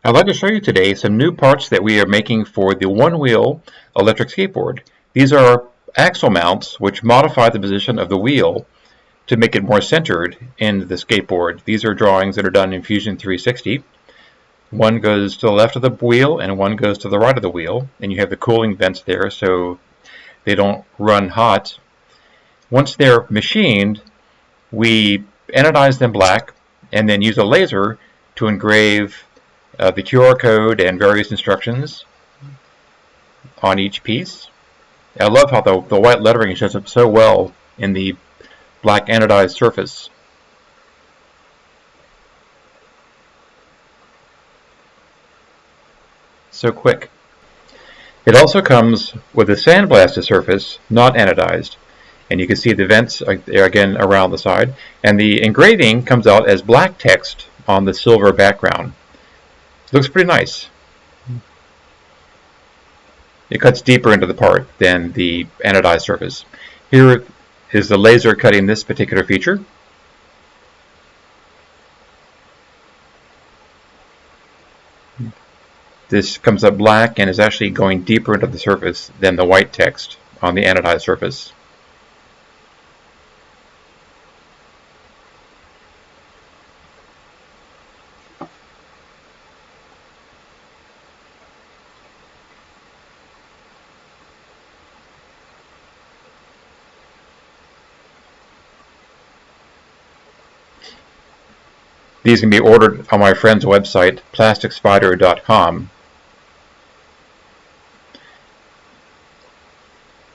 I'd like to show you today some new parts that we are making for the One Wheel electric skateboard. These are axle mounts which modify the position of the wheel to make it more centered in the skateboard. These are drawings that are done in Fusion 360. One goes to the left of the wheel and one goes to the right of the wheel, and you have the cooling vents there so they don't run hot. Once they're machined, we anodize them black and then use a laser to engrave the QR code and various instructions on each piece. I love how the white lettering shows up so well in the black anodized surface. So quick. It also comes with a sandblasted surface, not anodized. And you can see the vents again around the side. And the engraving comes out as black text on the silver background. Looks pretty nice. It cuts deeper into the part than the anodized surface. Here is the laser cutting this particular feature. This comes up black and is actually going deeper into the surface than the white text on the anodized surface. These can be ordered on my friend's website, plasticspider.com.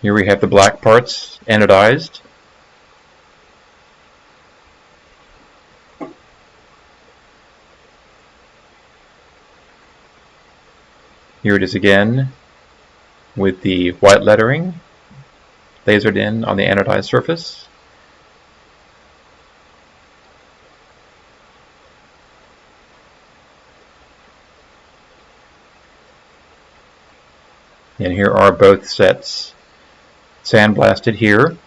Here we have the black parts anodized. Here it is again with the white lettering lasered in on the anodized surface. And here are both sets sandblasted here.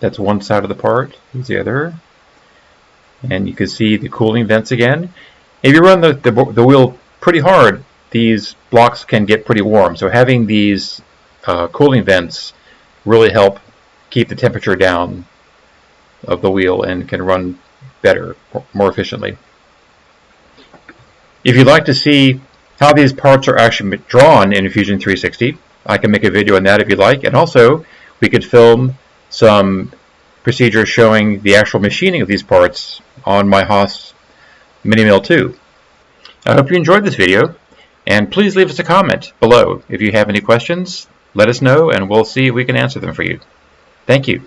That's one side of the part, here's the other. And you can see the cooling vents again. If you run the wheel pretty hard, these blocks can get pretty warm. So having these cooling vents really help keep the temperature down of the wheel and can run better, more efficiently. If you'd like to see how these parts are actually drawn in Fusion 360, I can make a video on that if you'd like. And also, we could film some procedures showing the actual machining of these parts on my Haas Mini Mill 2. I hope you enjoyed this video, and please leave us a comment below. If you have any questions, let us know and we'll see if we can answer them for you. Thank you.